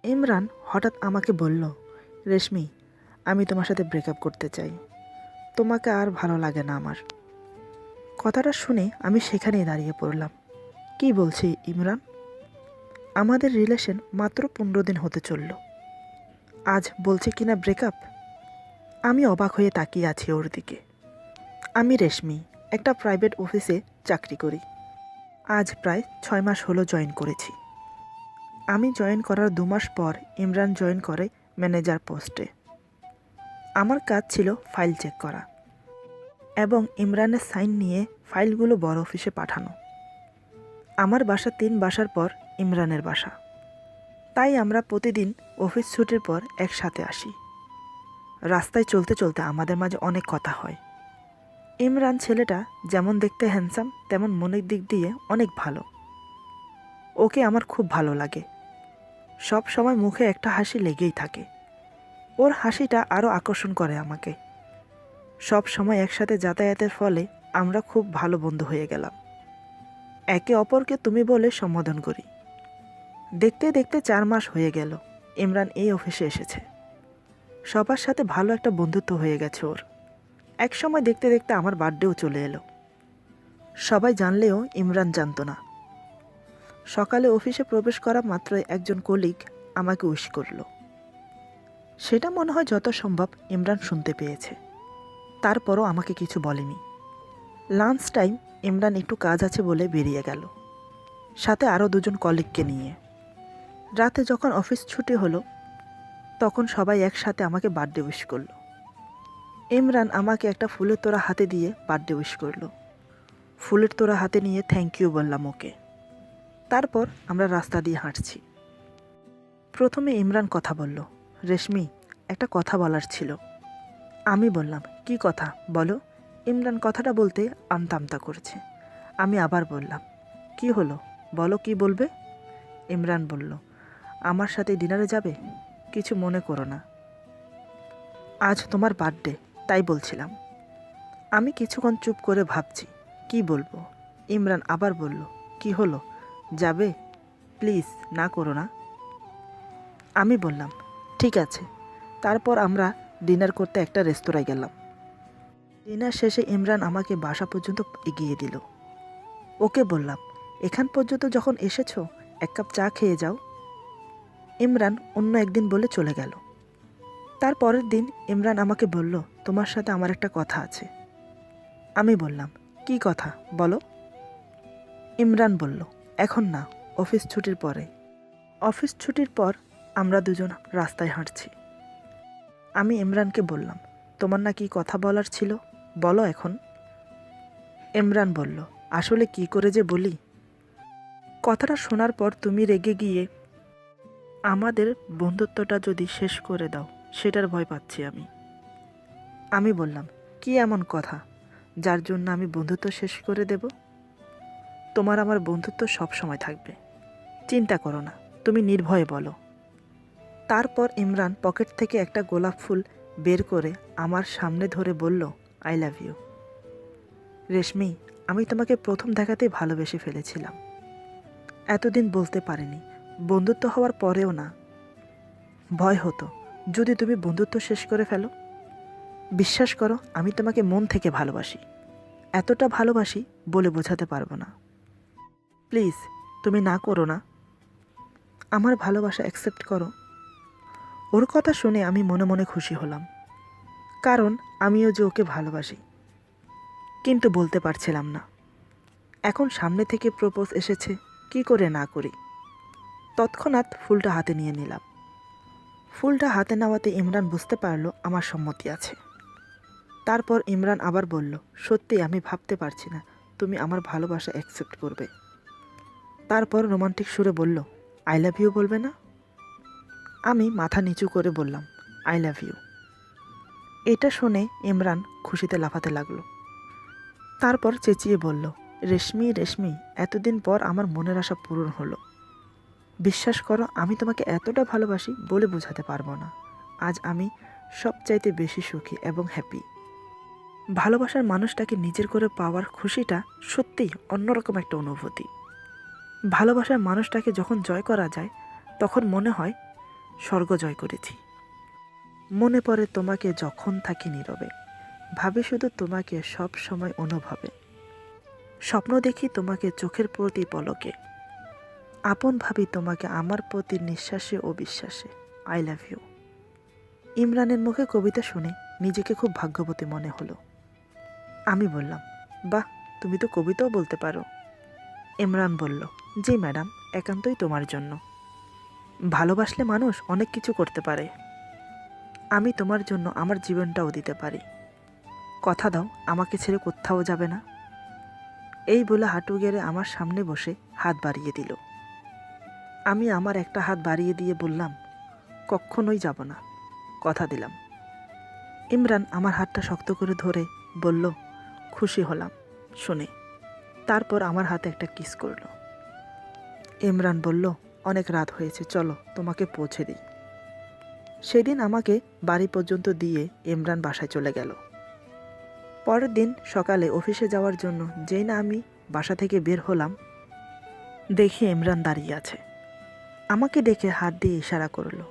ইমরান হঠাৎ আমাকে বলল, রেশমি, আমি তোমার সাথে ব্রেকআপ করতে চাই। তোমাকে আর ভালো লাগে না আমার। কথাটা শুনে আমি সেখানেই দাঁড়িয়ে পড়লাম। কি বলছি ইমরান? আমাদের রিলেশন মাত্র 15 দিন হতে চলল, আজ বলছে কিনা ব্রেকআপ। আমি অবাক হয়ে তাকিয়ে আছি ওর দিকে। আমি রেশমি, একটা প্রাইভেট অফিসে চাকরি করি। আজ প্রায় 6 মাস হলো জয়েন করেছি। আমি জয়েন করার 2 মাস পর ইমরান জয়েন করে ম্যানেজার পোস্টে। আমার কাজ ছিল ফাইল চেক করা এবং ইমরানের সাইন নিয়ে ফাইলগুলো বড় অফিসে পাঠানো। আমার বাসা 3 বাসার পর ইমরানের বাসা, তাই আমরা প্রতিদিন অফিস ছুটির পর একসাথে আসি। রাস্তায় চলতে চলতে আমাদের মাঝে অনেক কথা হয়। ইমরান ছেলেটা যেমন দেখতে হ্যান্ডসাম, তেমন মনের দিক দিয়ে অনেক ভালো। ওকে আমার খুব ভালো লাগে। সব সময় মুখে একটা হাসি লেগেই থাকে। ওর হাসিটা আরও আকর্ষণ করে আমাকে। সব সময় একসাথে যাতায়াতের ফলে আমরা খুব ভালো বন্ধু হয়ে গেলাম। একে অপরকে তুমি বলে সম্বোধন করি। দেখতে দেখতে 4 মাস হয়ে গেল ইমরান এই অফিসে এসেছে। সবার সাথে ভালো একটা বন্ধুত্ব হয়ে গেছে ওর। এক সময় দেখতে দেখতে আমার বার্থডেও চলে এলো। সবাই জানলেও ইমরান জানতো না। সকালে অফিসে প্রবেশ করা মাত্রই একজন কলিগ আমাকে উইশ করলো। সেটা মনে হয় যত সম্ভব ইমরান শুনতে পেয়েছে, তারপরও আমাকে কিছু বলেনি। লাঞ্চ টাইম, ইমরান একটু কাজ আছে বলে বেরিয়ে গেল, সাথে আরও 2জন কলিগকে নিয়ে। রাতে যখন অফিস ছুটি হলো, তখন সবাই একসাথে আমাকে বার্থডে উইশ করলো। ইমরান আমাকে একটা ফুলের তোড়া হাতে দিয়ে বার্থডে উইশ করলো। ফুলের তোড়া হাতে নিয়ে থ্যাংক ইউ বললাম ওকে। তারপর আমরা রাস্তা দিয়ে হাঁটছি। প্রথমে ইমরান কথা বলল, রেশমি, একটা কথা বলার ছিল। আমি বললাম, কি কথা বলো। ইমরান কথাটা বলতে আমতা আমতা করছে। আমি আবার বললাম, কি হলো বলো, কি বলবে। ইমরান বলল, আমার সাথে ডিনারে যাবে? কিছু মনে করো না, আজ তোমার বার্থডে, তাই বলছিলাম। আমি কিছুক্ষণ চুপ করে ভাবছি কি বলবো। ইমরান আবার বলল, কি হলো, যাবে? প্লিজ না করো না। আমি বললাম, ঠিক আছে। তারপর আমরা ডিনার করতে একটা রেস্তোরাঁয় গেলাম। ডিনার শেষে ইমরান আমাকে বাসা পর্যন্ত এগিয়ে দিল। ওকে বললাম, এখান পর্যন্ত যখন এসেছো, 1 কাপ চা খেয়ে যাও। ইমরান অন্য একদিন বলে চলে গেল। তার পরের দিন ইমরান আমাকে বলল, তোমার সাথে আমার একটা কথা আছে। আমি বললাম, কি কথা বলো। ইমরান বলল, এখন না, অফিস ছুটির পরে। অফিস ছুটির পর আমরা 2জন রাস্তায় হাঁটছি। আমি ইমরানকে বললাম, তোমার না কি কথা বলার ছিল, বলো এখন। ইমরান বলল, আসলে কি করে যে বলি। কথাটা শোনার পর তুমি রেগে গিয়ে আমাদের বন্ধুত্বটা যদি শেষ করে দাও, সেটার ভয় পাচ্ছি আমি। আমি বললাম, কি এমন কথা যার জন্য আমি বন্ধুত্ব শেষ করে দেব? তোমার আমার বন্ধুত্ব সব সময় থাকবে, চিন্তা করো না, তুমি নির্ভয়ে বলো। তারপর ইমরান পকেট থেকে একটা গোলাপ ফুল বের করে আমার সামনে ধরে বলল, আই লাভ ইউ। রেশমি, আমি তোমাকে প্রথম দেখাতেই ভালোবেসে ফেলেছিলাম। এতদিন বলতে পারিনি, বন্ধুত্ব হওয়ার পরেও না। ভয় হতো যদি তুমি বন্ধুত্ব শেষ করে ফেলো। বিশ্বাস করো, আমি তোমাকে মন থেকে ভালোবাসি। এতটা ভালোবাসি বলে বোঝাতে পারবো না। প্লিজ তুমি না করো না, আমার ভালোবাসা অ্যাকসেপ্ট করো। ওর কথা শুনে আমি মনে মনে খুশি হলাম, কারণ আমিও যে ওকে ভালোবাসি, কিন্তু বলতে পারছিলাম না। এখন সামনে থেকে প্রপোজ এসেছে, কি করে না করি। তৎক্ষণাৎ ফুলটা হাতে নিয়ে নিলাম। ফুলটা হাতে নেওয়াতে ইমরান বুঝতে পারলো আমার সম্মতি আছে। তারপর ইমরান আবার বলল, সত্যি আমি ভাবতে পারছি না তুমি আমার ভালোবাসা অ্যাকসেপ্ট করবে। তারপর রোমান্টিক সুরে বলল, আই লাভ ইউ বলবে না? আমি মাথা নিচু করে বললাম, আই লাভ ইউ। এটা শুনে ইমরান খুশিতে লাফাতে লাগলো। তারপর চেঁচিয়ে বলল, রেশমি রেশমি, এতদিন পর আমার মনের আশা পূরণ হলো। বিশ্বাস করো, আমি তোমাকে এতটা ভালোবাসি বলে বোঝাতে পারবো না। আজ আমি সবচাইতে বেশি সুখী এবং হ্যাপি। ভালোবাসার মানুষটাকে নিজের করে পাওয়ার খুশিটা সত্যিই অন্যরকম একটা অনুভূতি। ভালোবাসার মানুষটাকে যখন জয় করা যায়, তখন মনে হয় স্বর্গ জয় করেছি। মনে পড়ে তোমাকে যখন থাকি নীরবে, ভাবি শুধু তোমাকে সব সময় অনুভবে। স্বপ্ন দেখি তোমাকে চোখের প্রতি পলকে, আপন ভাবি তোমাকে আমার প্রতি নিঃশ্বাসে ও বিশ্বাসে। I love you. ইমরানের মুখে কবিতা শুনে নিজেকে খুব ভাগ্যবতী মনে হলো। আমি বললাম, বাহ, তুমি তো কবিতাও বলতে পারো। ইমরান বলল, জি ম্যাডাম, একান্তই তোমার জন্য। ভালোবাসলে মানুষ অনেক কিছু করতে পারে। আমি তোমার জন্য আমার জীবনটাও দিতে পারি। কথা দাও, আমাকে ছেড়ে কোথাও যাবে না। এই বলে হাঁটু গেড়ে আমার সামনে বসে হাত বাড়িয়ে দিল। আমি আমার একটা হাত বাড়িয়ে দিয়ে বললাম, কখনোই যাব না, কথা দিলাম। ইমরান আমার হাতটা শক্ত করে ধরে বলল, খুশি হলাম শুনে। তারপর আমার হাতে একটা কিস করলো। ইমরান বলল, অনেক রাত হয়েছে, চলো তোমাকে পৌঁছে দিই। সেদিন আমাকে বাড়ি পর্যন্ত দিয়ে ইমরান বাসায় চলে গেল। পরের দিন সকালে অফিসে যাওয়ার জন্য যেই না আমি বাসা থেকে বের হলাম, দেখি ইমরান দাঁড়িয়ে আছে। আমাকে দেখে হাত দিয়ে ইশারা করলো।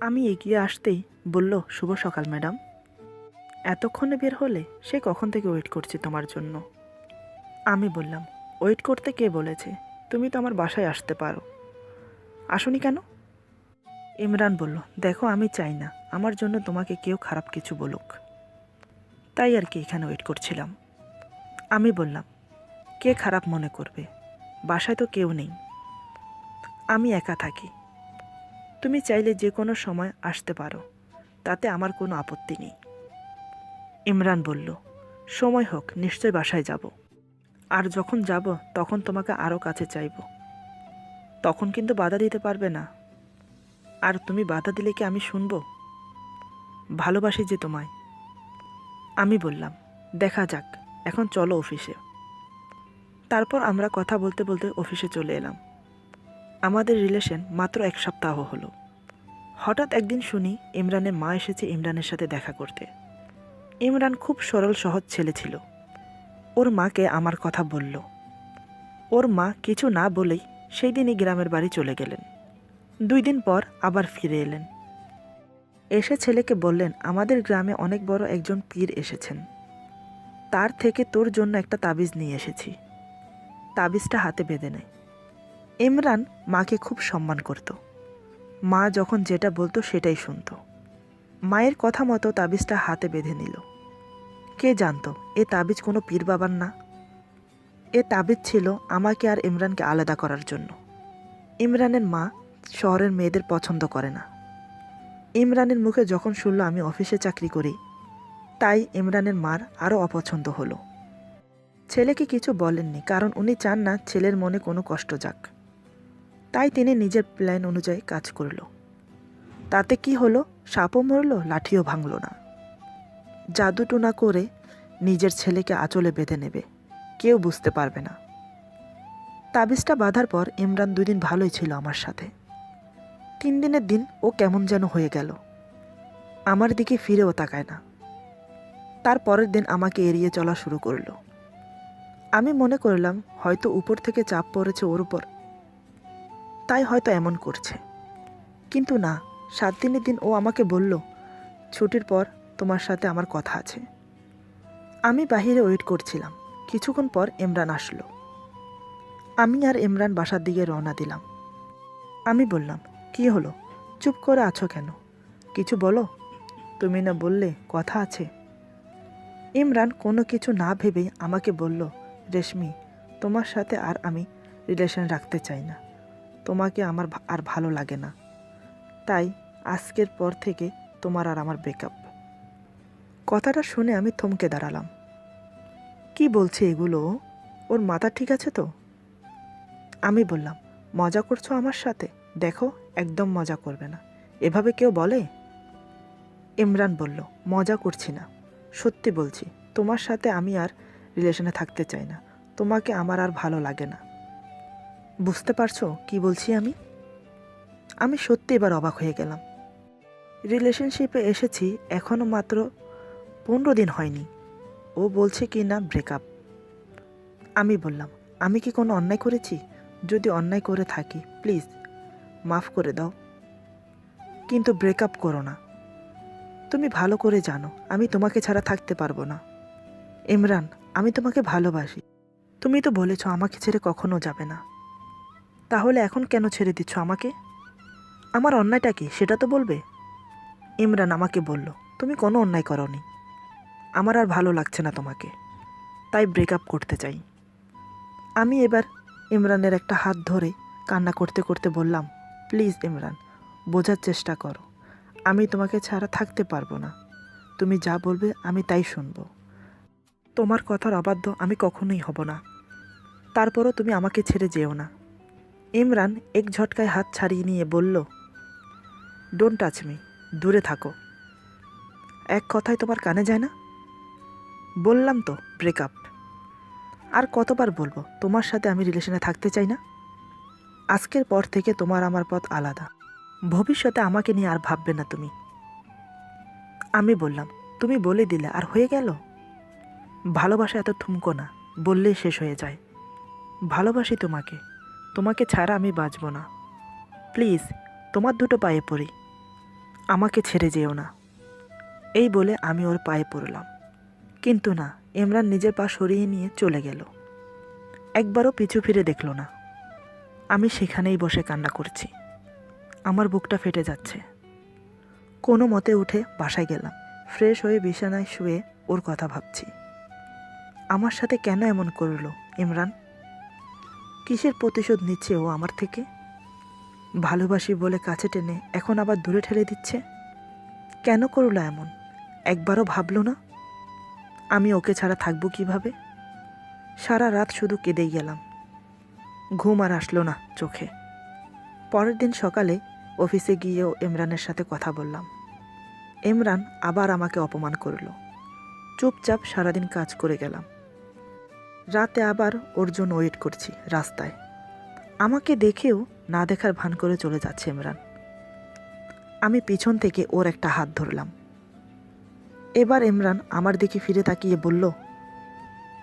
আমি এগিয়ে আসতেই বলল, শুভ সকাল ম্যাডাম। এতক্ষণে বের হলে? সে কখন থেকে ওয়েট করছি তোমার জন্য। আমি বললাম, ওয়েট করতে কে বলেছে? তুমি তো আমার বাসায় আসতে পারো, আসোনি কেন? ইমরান বলল, দেখো, আমি চাই না আমার জন্য তোমাকে কেউ খারাপ কিছু বলুক, তাই আর কি এখানে ওয়েট করছিলাম। আমি বললাম, কে খারাপ মনে করবে? বাসায় তো কেউ নেই, আমি একা থাকি। তুমি চাইলে যে কোনো সময় আসতে পারো, তাতে আমার কোনো আপত্তি নেই। ইমরান বলল, সময় হোক, নিশ্চয় বাসায় যাব। আর যখন যাব তখন তোমাকে আরও কাছে চাইব, তখন কিন্তু বাধা দিতে পারবে না। আর তুমি বাধা দিলে কি আমি শুনব? ভালোবাসি যে তোমায়। আমি বললাম, দেখা যাক, এখন চলো অফিসে। তারপর আমরা কথা বলতে বলতে অফিসে চলে এলাম। আমাদের রিলেশন মাত্র 1 সপ্তাহ হলো। হঠাৎ একদিন শুনি ইমরানের মা এসেছে ইমরানের সাথে দেখা করতে। ইমরান খুব সরল সহজ ছেলে ছিল। ওর মাকে আমার কথা বলল। ওর মা কিছু না বলেই সেই দিনই গ্রামের বাড়ি চলে গেলেন। 2 দিন পর আবার ফিরে এলেন। এসে ছেলেকে বললেন, আমাদের গ্রামে অনেক বড় একজন পীর এসেছেন, তার থেকে তোর জন্য একটা তাবিজ নিয়ে এসেছি। তাবিজটা হাতে বেঁধে নেয়। ইমরান মাকে খুব সম্মান করত। মা যখন যেটা বলতো সেটাই শুনত। মায়ের কথা মতো তাবিজটা হাতে বেঁধে নিল। কে জানতো এ তাবিজ কোনো পীর বাবার না। এ তাবিজ ছিল আমাকে আর ইমরানকে আলাদা করার জন্য। ইমরানের মা শহরের মেয়েদের পছন্দ করে না। ইমরানের মুখে যখন শুনল আমি অফিসে চাকরি করি, তাই ইমরানের মার আরও অপছন্দ হলো। ছেলেকে কিছু বলেননি, কারণ উনি চান না ছেলের মনে কোনো কষ্ট যাক। তাই তিনি নিজের প্ল্যান অনুযায়ী কাজ করল। তাতে কি হলো? সাপও মরল, লাঠিও ভাঙল না। জাদুটোনা করে নিজের ছেলেকে আঁচলে বেঁধে নেবে, কেউ বুঝতে পারবে না। তাবিজটা বাঁধার পর ইমরান 2 দিন ভালোই ছিল আমার সাথে। 3 দিনের দিন ও কেমন যেন হয়ে গেল, আমার দিকে ফিরেও তাকায় না। তার পরের দিন আমাকে এড়িয়ে চলা শুরু করলো। আমি মনে করলাম হয়তো উপর থেকে চাপ পড়েছে ওর উপর, তাই হয়তো এমন করছে। কিন্তু না, 7 দিনের দিন ও আমাকে বলল, ছুটির পর তোমার সাথে আমার কথা আছে। আমি বাহিরে ওয়েট করছিলাম। কিছুক্ষণ পর ইমরান আসলো। আমি আর ইমরান বাসার দিকে রওনা দিলাম। আমি বললাম, কি হলো, চুপ করে আছো কেন? কিছু বলো, তুমি না বললে কথা আছে। ইমরান কোনো কিছু না ভেবেই আমাকে বলল, রেশমি, তোমার সাথে আর আমি রিলেশন রাখতে চাই না। তোমাকে আমার আর ভালো লাগে না, তাই আজকের পর থেকে তোমার আর আমার ব্রেকআপ। কথাটা শুনে আমি থমকে দাঁড়ালাম। কি বলছে এগুলো? ওর মাথা ঠিক আছে তো? আমি বললাম, মজা করছো আমার সাথে? দেখো, একদম মজা করবে না, এভাবে কেউ বলে? ইমরান বলল, মজা করছি না, সত্যি বলছি, তোমার সাথে আমি আর রিলেশনে থাকতে চাই না। তোমাকে আমার আর ভালো লাগে না। বুঝতে পারছো কি বলছি আমি? আমি সত্যি এবার অবাক হয়ে গেলাম। রিলেশনশিপে এসেছি এখনও মাত্র 15 দিন হয়নি, ও বলছে কি না ব্রেকআপ। আমি বললাম, আমি কি কোনো অন্যায় করেছি? যদি অন্যায় করে থাকি প্লিজ মাফ করে দাও। কিন্তু ব্রেকআপ করো না। তুমি ভালো করে জানো আমি তোমাকে ছাড়া থাকতে পারবো না। ইমরান, আমি তোমাকে ভালোবাসি। তুমি তো বলেছ আমাকে ছেড়ে কখনো যাবে না। তাহলে এখন কেন ছেড়ে দিচ্ছ আমাকে? আমার অন্যায়টা কি সেটা তো বলবে। ইমরান আমাকে বলল, তুমি কোনো অন্যায় করনি। আমার আর ভালো লাগছে না তোমাকে, তাই ব্রেকআপ করতে চাই। আমি এবার ইমরানের একটা হাত ধরে কান্না করতে করতে বললাম, প্লিজ ইমরান, বোঝার চেষ্টা করো। আমি তোমাকে ছাড়া থাকতে পারবো না। তুমি যা বলবে আমি তাই শুনবো। তোমার কথার অবাধ্য আমি কখনোই হব না। তারপরও তুমি আমাকে ছেড়ে যেও না। ইমরান এক ঝটকায় হাত ছাড়িয়ে নিয়ে বলল, ডোন্ট টাচ মি, দূরে থাকো। এক কথায় তোমার কানে যায় না? বললাম তো ব্রেকআপ। আর কতবার বলবো তোমার সাথে আমি রিলেশনে থাকতে চাই না? আজকের পর থেকে তোমার আমার পথ আলাদা। ভবিষ্যতে আমাকে নিয়ে আর ভাববে না তুমি। আমি বললাম, তুমি বলে দিলে আর হয়ে গেল? ভালোবাসা এত ঠুমকো না, বললেই শেষ হয়ে যায়। ভালোবাসি তোমাকে, তোমাকে ছাড়া আমি বাঁচব না। প্লিজ, তোমার দুটো পায়ে পড়ি, আমাকে ছেড়ে যেও না। এই বলে আমি ওর পায়ে পড়লাম। কিন্তু না, ইমরান নিজের পা সরিয়ে নিয়ে চলে গেল। একবারও পিছু ফিরে দেখল না। আমি সেখানেই বসে কান্না করছি। আমার বুকটা ফেটে যাচ্ছে। কোনো মতে উঠে বাসায় গেলাম। ফ্রেশ হয়ে বিছানায় শুয়ে ওর কথা ভাবছি। আমার সাথে কেন এমন করলো ইমরান? কিসের প্রতিশোধ নিচ্ছে ও আমার থেকে? ভালোবাসি বলে কাছে টেনে এখন আবার দূরে ঠেলে দিচ্ছে। কেন করলো এমন? একবারও ভাবলো না আমি ওকে ছাড়া থাকবো কিভাবে? সারা রাত শুধু কেঁদেই গেলাম। ঘুম আর আসলো না চোখে। পরের দিন সকালে অফিসে গিয়েও ইমরানের সাথে কথা বললাম। ইমরান আবার আমাকে অপমান করলো। চুপচাপ সারাদিন কাজ করে গেলাম। রাতে আবার ওর জন্য ওয়েট করছি রাস্তায়। আমাকে দেখেও না দেখার ভান করে চলে যাচ্ছে ইমরান। আমি পিছন থেকে ওর একটা হাত ধরলাম। এবার ইমরান আমার দিকে ফিরে তাকিয়ে বলল,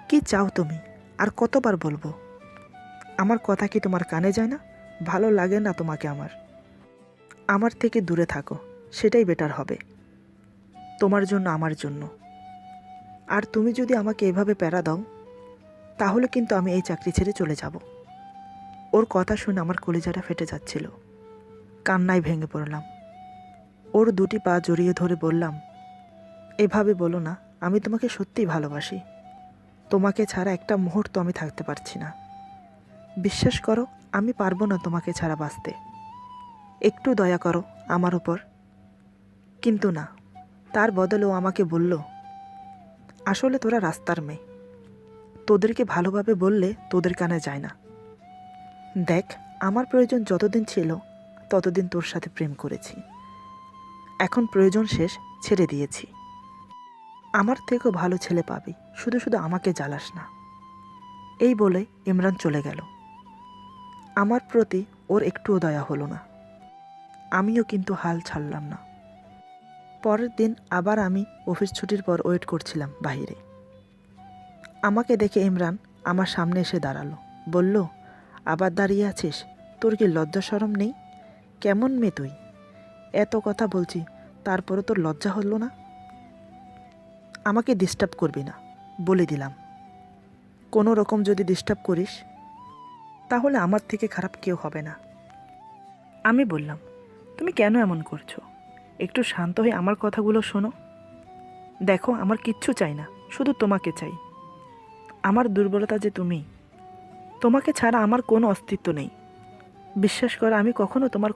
কি চাও তুমি? আর কতবার বলবো? আমার কথা কি তোমার কানে যায় না? ভালো লাগে না তোমাকে আমার থেকে দূরে থাকো, সেটাই বেটার হবে তোমার জন্য, আমার জন্য। আর তুমি যদি আমাকে এভাবে প্যারা দাও তাহলে কিন্তু আমি এই চাকরি ছেড়ে চলে যাব। ওর কথা শুনে আমার কলিজাটা ফেটে যাচ্ছিল। কান্নায় ভেঙে পড়লাম। ওর দুটি পা জড়িয়ে ধরে বললাম, এভাবে বলো না, আমি তোমাকে সত্যিই ভালোবাসি। তোমাকে ছাড়া একটা মুহূর্ত আমি থাকতে পারছি না। বিশ্বাস করো, আমি পারবো না তোমাকে ছাড়া বাঁচতে। একটু দয়া করো আমার উপর। কিন্তু না, তার বদলে ও আমাকে বলল, আসলে তোরা রাস্তার মেয়ে, তোদেরকে ভালোভাবে বললে তোদের কানে যায় না। দেখ, আমার প্রয়োজন যতদিন ছিল ততদিন তোর সাথে প্রেম করেছি। এখন প্রয়োজন শেষ, ছেড়ে দিয়েছি। আমার থেকেও ভালো ছেলে পাবি, শুধু শুধু আমাকে জ্বালাস না। এই বলে ইমরান চলে গেল। আমার প্রতি ওর একটুও দয়া হলো না। আমিও কিন্তু হাল ছাড়লাম না। পরের দিন আবার আমি অফিস ছুটির পর ওয়েট করছিলাম বাইরে। আমাকে দেখে ইমরান আমার সামনে এসে দাঁড়ালো। বলল, আবার দাঁড়িয়ে আছিস? তোর কি লজ্জা শরম নেই? কেমন মেয়ে তুই? এত কথা বলছি, তারপরও তোর লজ্জা হলো না? আমাকে ডিস্টার্ব করবি না, বলে দিলাম। কোনো রকম যদি ডিস্টার্ব করিস তাহলে আমার থেকে খারাপ কেউ হবে না। আমি বললাম, তুমি কেন এমন করছো? একটু শান্ত হয়ে আমার কথাগুলো শোনো। দেখো, আমার কিচ্ছু চাই না, শুধু তোমাকে চাই। আমার দুর্বলতা যে তুমি। তোমাকে ছাড়া আমার কোনো অস্তিত্ব নেই। বিশ্বাস করো, আমি কখনো তোমার